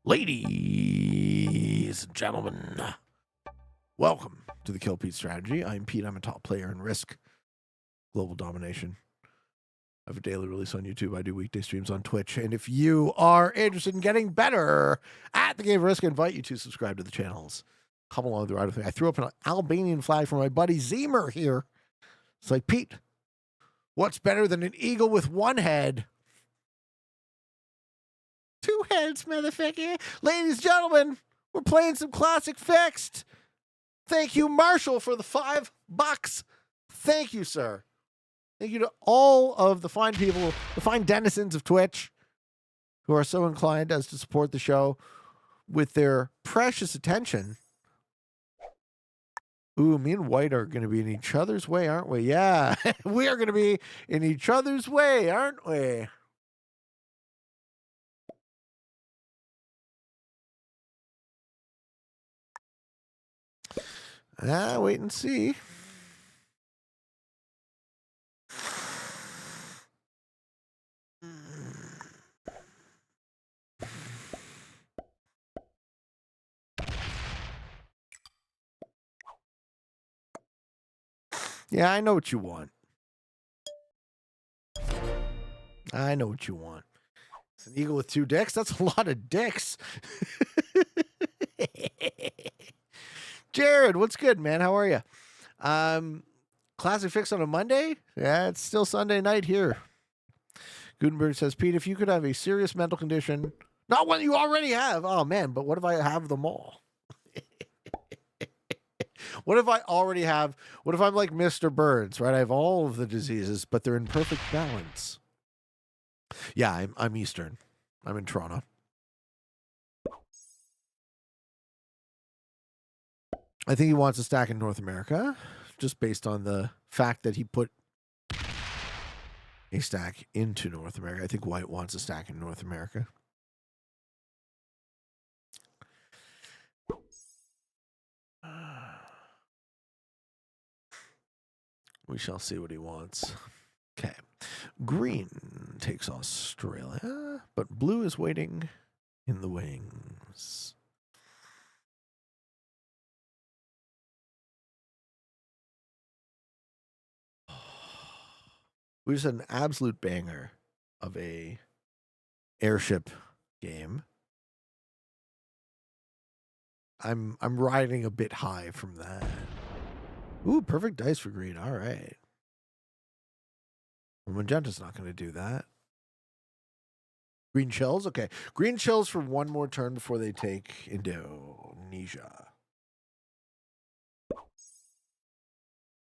Ladies and gentlemen, welcome to the Kill Pete Strategy. I'm Pete. I'm a top player in Risk Global Domination. I have a daily release on YouTube. I do weekday streams on Twitch. And if you are interested in getting better at the game of Risk, I invite you to subscribe to the channels. Come along the ride with me. I threw up an Albanian flag for my buddy Zemer here. It's like, Pete, what's better than an eagle with one head? Two heads, motherfucker. Ladies and gentlemen, we're playing some classic fixed. Thank you, Marshall, for the $5. Thank you, sir. Thank you to all of the fine people, the fine denizens of Twitch, who are so inclined as to support the show with their precious attention. Ooh, me and White are going to be in each other's way, aren't we? Yeah, we are going to be in each other's way, aren't we? Wait and see. Yeah, I know what you want. I know what you want. It's an eagle with two dicks. That's a lot of dicks. Jared, what's good, man? How are you? Classic fix on a Monday? Yeah, it's still Sunday night here. Gutenberg says, Pete, if you could have a serious mental condition, not one you already have. Oh, man, but what if I have them all? What if I already have, what if I'm like Mr. Burns, right? I have all of the diseases, but they're in perfect balance. Yeah, I'm Eastern. I'm in Toronto. I think he wants a stack in North America, just based on the fact that he put a stack into North America. I think White wants a stack in North America. We shall see what he wants. Okay. Green takes Australia, but blue is waiting in the wings. We just had an absolute banger of a airship game. I'm riding a bit high from that. Ooh, perfect dice for green. All right. Well, magenta's not going to do that. Green chills? Okay. Green chills for one more turn before they take Indonesia.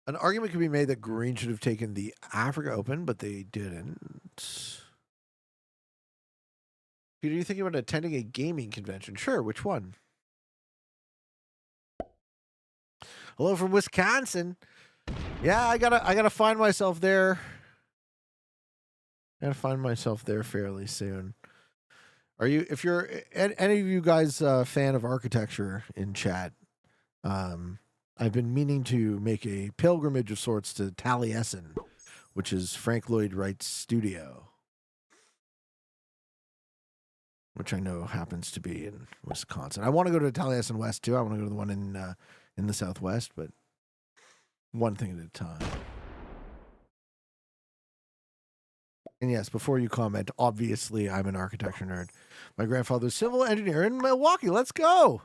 An argument could be made that green should have taken the Africa Open, but they didn't. Peter, are you thinking about attending a gaming convention? Sure. Which one? Hello from Wisconsin. Yeah, I gotta find myself there. I gotta find myself there fairly soon. Are you? If you're any of you guys fan of architecture in chat, I've been meaning to make a pilgrimage of sorts to Taliesin, which is Frank Lloyd Wright's studio, which I know happens to be in Wisconsin. I want to go to Taliesin West too. I want to go to the one in the Southwest, but one thing at a time. And yes, before you comment, obviously I'm an architecture nerd. My grandfather's civil engineer in Milwaukee. Let's go.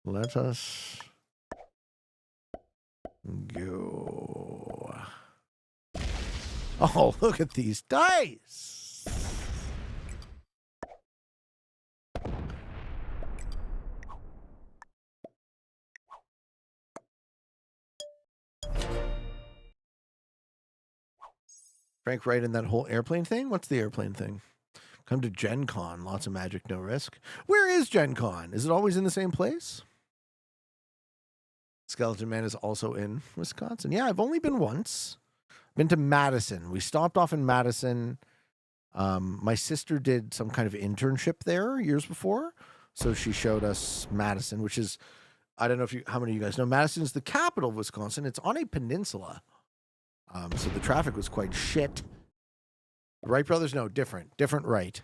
Let us go. Oh, look at these dice. Frank Wright in that whole airplane thing? What's the airplane thing? Come to Gen Con. Lots of magic, no risk. Where is Gen Con? Is it always in the same place? Skeleton Man is also in Wisconsin. Yeah, I've only been once. Been to Madison. We stopped off in Madison. My sister did some kind of internship there years before. So she showed us Madison, which is, I don't know how many of you guys know, Madison is the capital of Wisconsin. It's on a peninsula. So the traffic was quite shit. The Wright brothers, no, different Wright.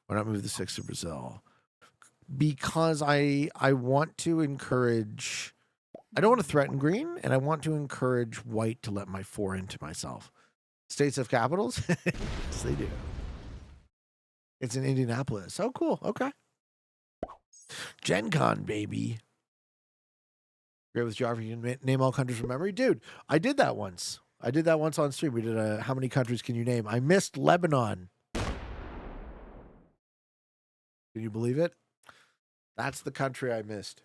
Why not move the 6 to Brazil? Because I want to encourage... I don't want to threaten green, and I want to encourage white to let my 4 into myself. States of capitals? Yes, they do. It's in Indianapolis. Oh, cool. Okay. Gen Con, baby. Great with geography. You can name all countries from memory. Dude, I did that once. I did that once on stream. We did a how many countries can you name? I missed Lebanon. Can you believe it? That's the country I missed.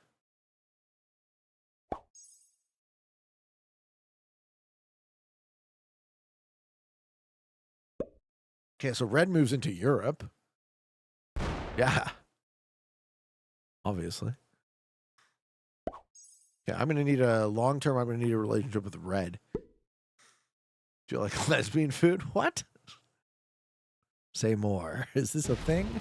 Okay, so red moves into Europe. Yeah. Obviously. Yeah, I'm going to need a long-term, I'm going to need a relationship with red. Do you like lesbian food? What? Say more. Is this a thing?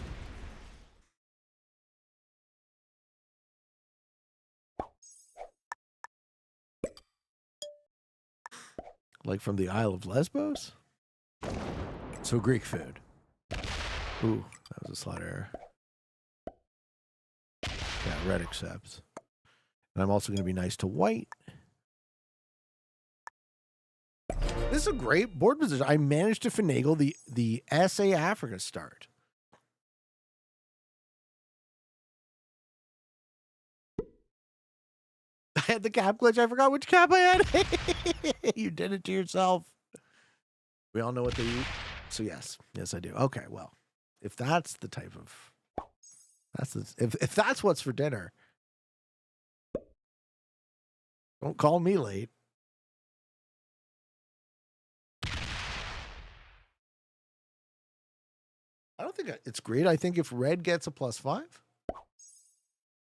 Like from the Isle of Lesbos? So Greek food. Ooh, that was a slight error. Yeah, red accepts. And I'm also going to be nice to white. This is a great board position. I managed to finagle the SA Africa start. I had the cap glitch. I forgot which cap I had. You did it to yourself. We all know what they eat. So yes. Yes, I do. Okay, well, if that's the type of... If that's what's for dinner, don't call me late. I don't think it's great. I think if red gets a +5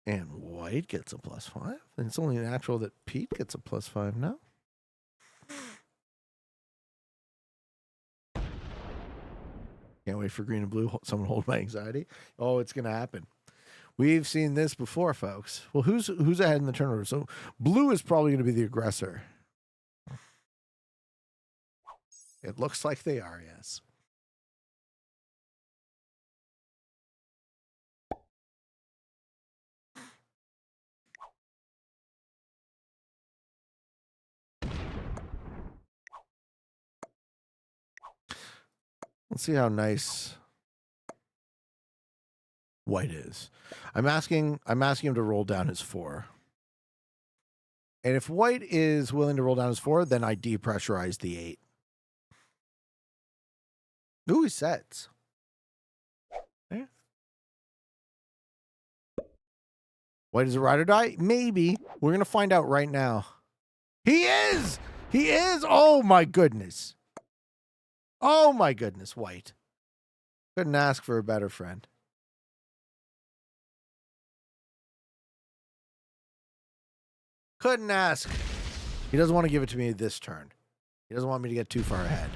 and white gets a +5, then it's only natural that Pete gets a +5 now. Can't wait for green and blue. Someone hold my anxiety. Oh, it's going to happen. We've seen this before, folks. Well, who's ahead in the turnover? So blue is probably going to be the aggressor. It looks like they are, yes. Let's see how nice white is. I'm asking him to roll down his 4. And if white is willing to roll down his 4, then I depressurize the 8. Ooh, he sets. Yeah. White is a ride or die? Maybe. We're going to find out right now. He is! He is! Oh, my goodness. Oh, my goodness, white. Couldn't ask for a better friend. Couldn't ask. He doesn't want to give it to me this turn. He doesn't want me to get too far ahead.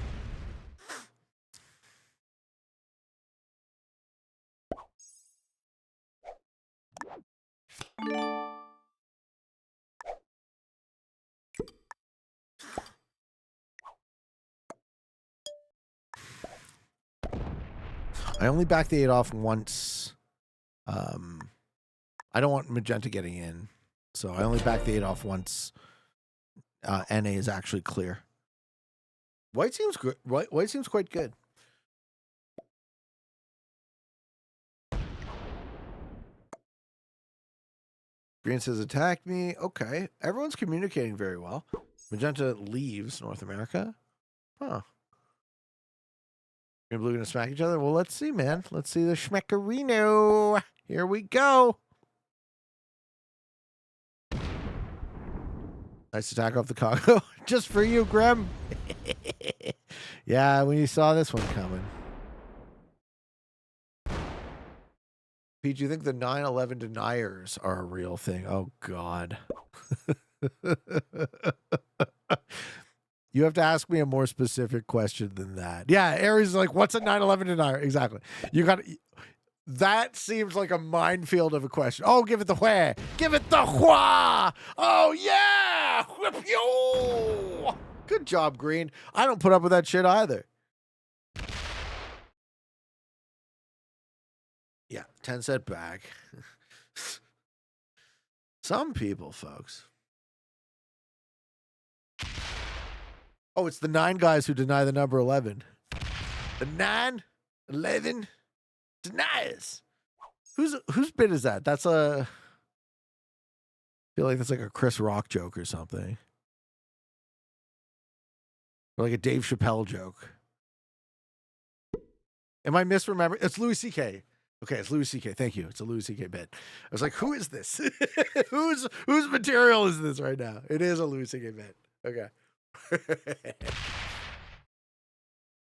I only back the 8 off once. I don't want magenta getting in, so I only back the 8 off once NA is actually clear. White seems good. White seems quite good. Green says attack me. Okay. Everyone's communicating very well. Magenta leaves North America. Huh. Green and blue gonna smack each other? Well, let's see, man. Let's see the schmeckerino. Here we go. Nice attack off the Congo. Just for you, Grim. Yeah, when you saw this one coming. Pete, do you think the 9/11 deniers are a real thing? Oh, God. You have to ask me a more specific question than that. Yeah, Aries is like, what's a 9/11 denier? Exactly. You got that seems like a minefield of a question. Oh, give it the where. Give it the wha. Oh, yeah. Whip you. Good job, Green. I don't put up with that shit either. Yeah, 10 set back. Some people, folks. Oh, it's the 9 guys who deny the number 11. The 9, 11 deniers. Whose bit is that? That's a... I feel like that's like a Chris Rock joke or something. Or like a Dave Chappelle joke. Am I misremembering? It's Louis C.K. Okay, it's Louis C.K. Thank you. It's a Louis C.K. bit. I was like, who is this? whose material is this right now? It is a Louis C.K. bit. Okay.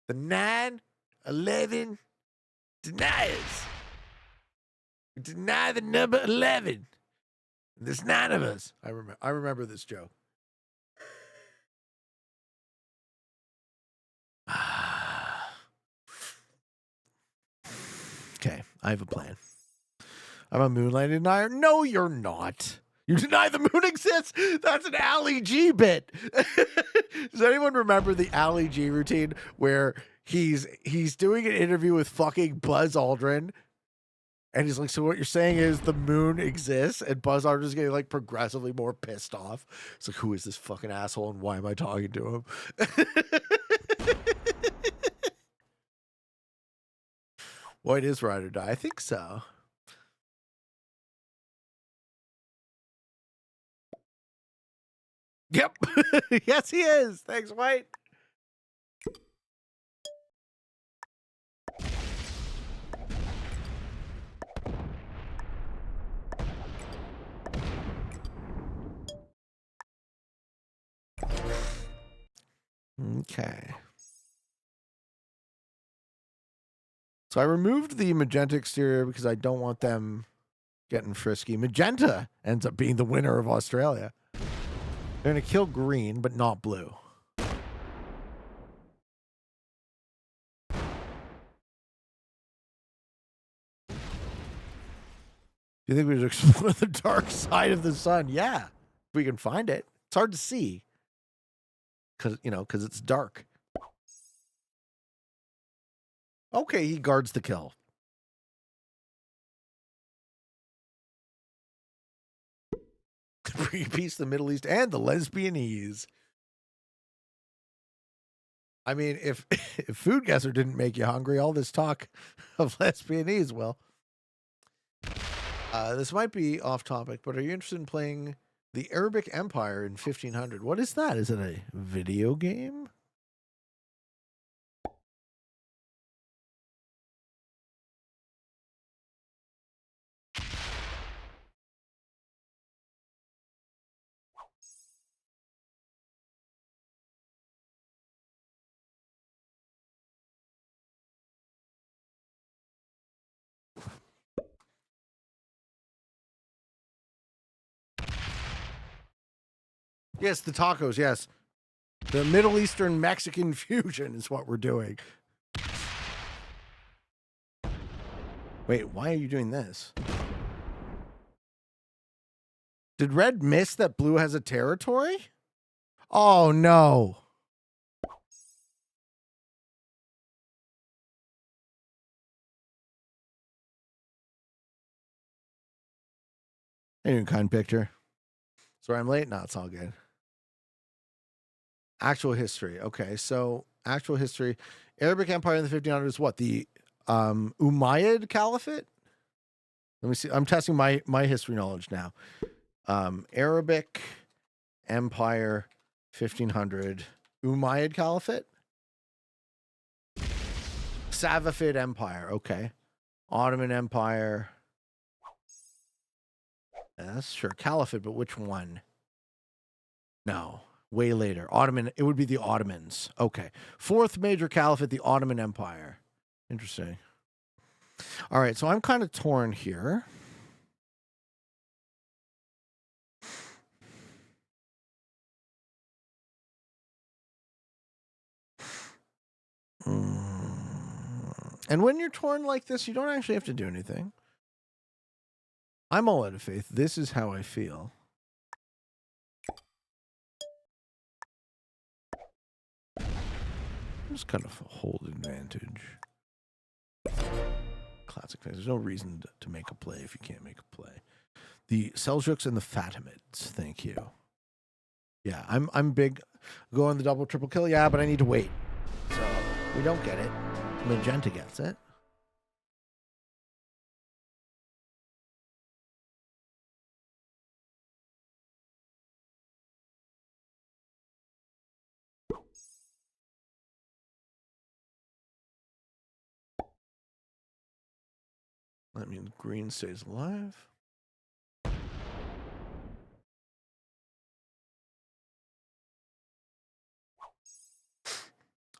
The 9, 11 deniers. We deny the number 11. There's 9 of us. I remember this joke. Okay, I have a plan. I'm a moonlight denier. No, you're not. You deny the moon exists? That's an Ali G bit. Does anyone remember the Ali G routine where he's doing an interview with fucking Buzz Aldrin? And he's like, so what you're saying is the moon exists? And Buzz Aldrin's getting like progressively more pissed off. It's like, who is this fucking asshole and why am I talking to him? White is ride or die. I think so. Yep. Yes, he is. Thanks, White. Okay. So I removed the magenta exterior because I don't want them getting frisky. Magenta ends up being the winner of Australia. They're going to kill green, but not blue. Do you think we should explore the dark side of the sun? Yeah, if we can find it. It's hard to see because it's dark. Okay, he guards the kill. Bring peace to the Middle East and the lesbianese. I mean, if Food Guesser didn't make you hungry, all this talk of lesbianese will. This might be off topic, but are you interested in playing the Arabic Empire in 1500? What is that? Is it a video game? Yes, the tacos, yes. The Middle Eastern Mexican fusion is what we're doing. Wait, why are you doing this? Did red miss that blue has a territory? Oh, no. Any kind picture. Sorry, I'm late. No, it's all good. Actual history. Okay, so actual history. Arabic Empire in the 1500s. What, the Umayyad Caliphate? Let me see. I'm testing my history knowledge now. Arabic Empire 1500. Umayyad Caliphate? Safavid Empire. Okay. Ottoman Empire. That's sure. Caliphate, but which one? No. Way later. Ottoman. It would be the Ottomans. Okay. Fourth major caliphate, the Ottoman Empire. Interesting. All right. So I'm kind of torn here. And when you're torn like this, you don't actually have to do anything. I'm all out of faith. This is how I feel. Just kind of hold advantage. classic things. There's no reason to make a play if you can't make a play. The Seljuks and the Fatimids. Thank you. Yeah, I'm big. Go on the double, triple kill. Yeah, but I need to wait. So we don't get it. Magenta gets it. That means green stays alive.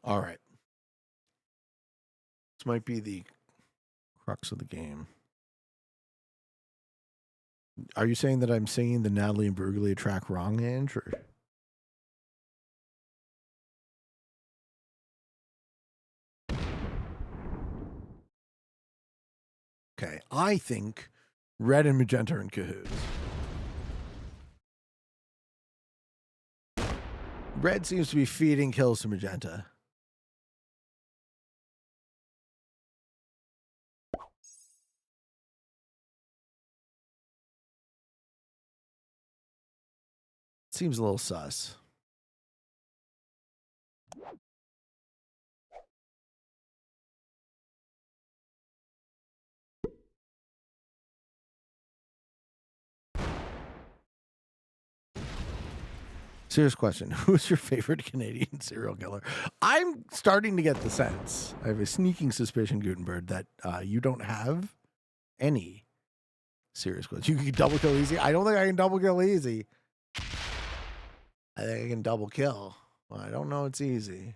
All right. This might be the crux of the game. Are you saying that I'm singing the Natalie and Bruglia track wrong, Andrew? Okay, I think red and magenta are in cahoots. Red seems to be feeding kills to magenta. Seems a little sus. Serious question. Who's your favorite Canadian serial killer? I'm starting to get the sense, I have a sneaking suspicion, Gutenberg, that you don't have any serious questions. You can double kill easy. I don't think I can double kill easy. I think I can double kill. Well, I don't know it's easy.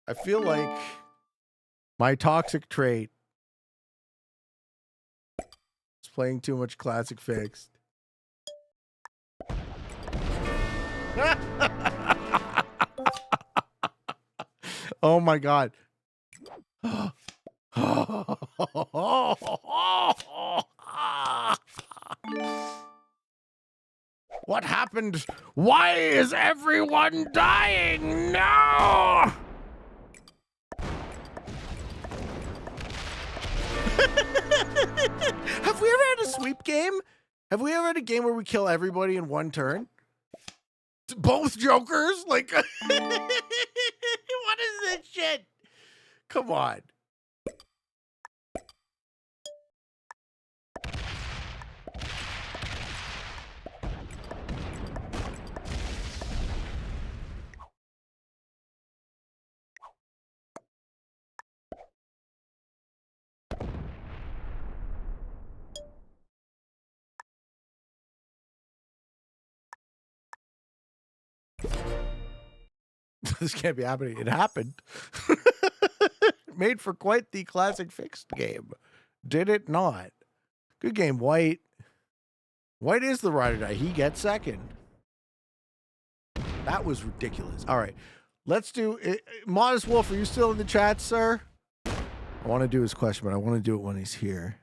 I feel like my toxic trait is playing too much classic fixed. Oh my god. What happened? Why is everyone dying? No! Have we ever had a sweep game? Have we ever had a game where we kill everybody in one turn? Both Jokers? Like, what is this shit? Come on. This can't be happening. It happened. Made for quite the classic fixed game. Did it not? Good game, White. White is the ride or die. He gets second. That was ridiculous. All right. Let's do it. Modest Wolf, are you still in the chat, sir? I want to do his question, but I want to do it when he's here.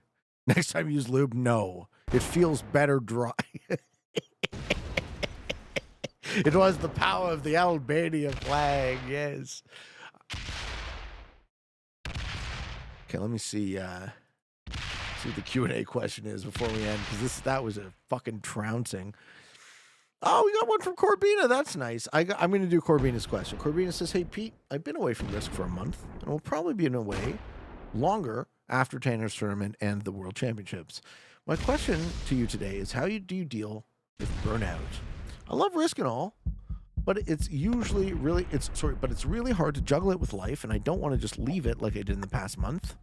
Next time you use lube, no. It feels better dry. It was the power of the Albania flag, yes. Okay, let me see what the Q&A question is before we end, because that was a fucking trouncing. Oh, we got one from Corbina. That's nice. I'm going to do Corbina's question. Corbina says, hey, Pete, I've been away from Risk for a month, and will probably be away longer after Tanner's tournament and the World Championships. My question to you today is, how do you deal with burnout? I love Risk and all, but it's usually really but it's really hard to juggle it with life, and I don't want to just leave it like I did in the past month.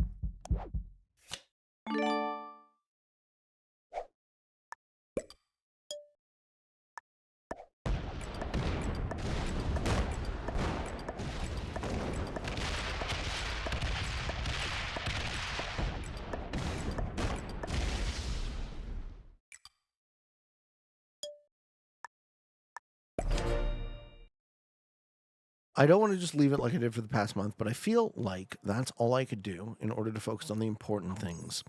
I don't want to just leave it like I did for the past month, but I feel like that's all I could do in order to focus on the important things.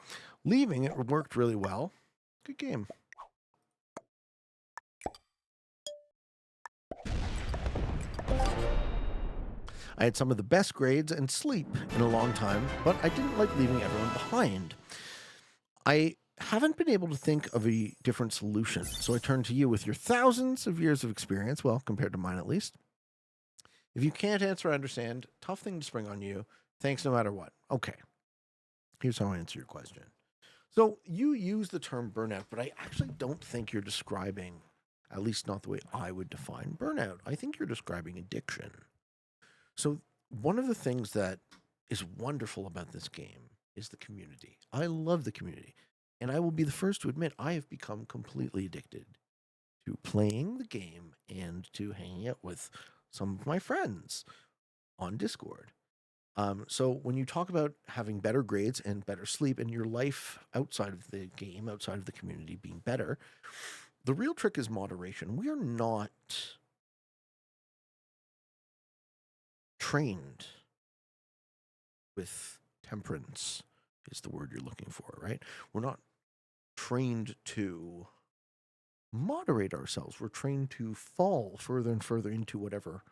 Leaving it worked really well. Good game. I had some of the best grades and sleep in a long time, but I didn't like leaving everyone behind. I haven't been able to think of a different solution, so I turn to you with your thousands of years of experience, well, compared to mine at least. If you can't answer, I understand. Tough thing to spring on you. Thanks no matter what. Okay. Here's how I answer your question. So you use the term burnout, but I actually don't think you're describing, at least not the way I would define burnout. I think you're describing addiction. So one of the things that is wonderful about this game is the community. I love the community. And I will be the first to admit I have become completely addicted to playing the game and to hanging out with some of my friends on Discord. So when you talk about having better grades and better sleep and your life outside of the game, outside of the community being better, the real trick is moderation. We are not trained with temperance is the word you're looking for, right? We're not trained to moderate ourselves. We're trained to fall further and further into whatever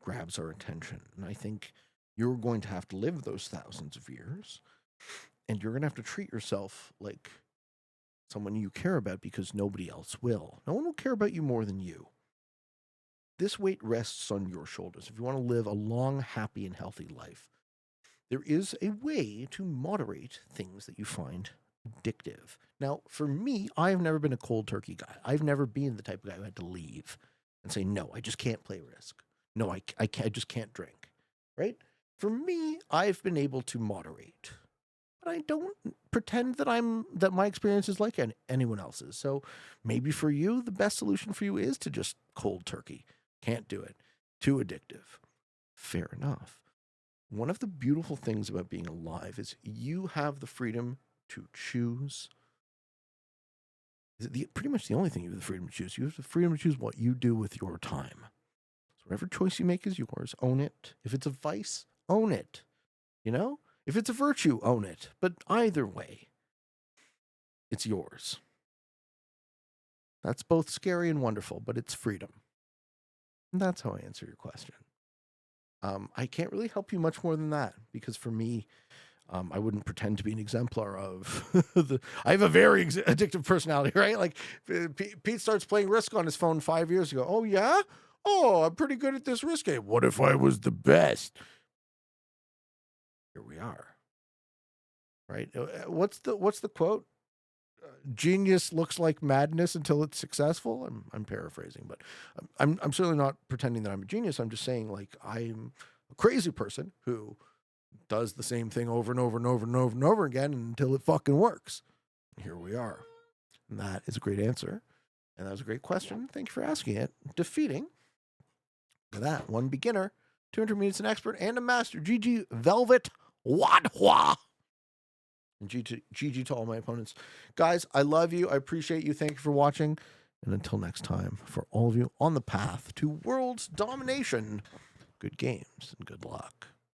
grabs our attention. And I think you're going to have to live those thousands of years, and you're going to have to treat yourself like someone you care about because nobody else will. No one will care about you more than you. This weight rests on your shoulders. If you want to live a long, happy, and healthy life, there is a way to moderate things that you find addictive. Now, for me, I've never been a cold turkey guy. I've never been the type of guy who had to leave and say, no, I just can't play Risk. No, I just can't drink, right? For me, I've been able to moderate. But I don't pretend that my experience is like anyone else's. So maybe for you, the best solution for you is to just cold turkey. Can't do it. Too addictive. Fair enough. One of the beautiful things about being alive is you have the freedom to choose. Pretty much the only thing you have the freedom to choose. You have the freedom to choose what you do with your time. So whatever choice you make is yours. Own it. If it's a vice, own it. You know? If it's a virtue, own it. But either way, it's yours. That's both scary and wonderful, but it's freedom. And that's how I answer your question. I can't really help you much more than that because for me, I wouldn't pretend to be an exemplar of I have a very addictive personality, right? Like Pete starts playing Risk on his phone 5 years ago. Oh yeah? Oh, I'm pretty good at this Risk game. What if I was the best? Here we are. Right? What's the quote? Genius looks like madness until it's successful. I'm paraphrasing, but I'm certainly not pretending that I'm a genius. I'm just saying like I'm a crazy person who does the same thing over and over and over and over and over again until it fucking works. Here we are. And that is a great answer. And that was a great question. Thank you for asking it. Defeating that one beginner, 2 intermediates, an expert, and a master. GG Velvet Wadhwa. And GG to all my opponents. Guys, I love you. I appreciate you. Thank you for watching. And until next time, for all of you on the path to world's domination, good games and good luck.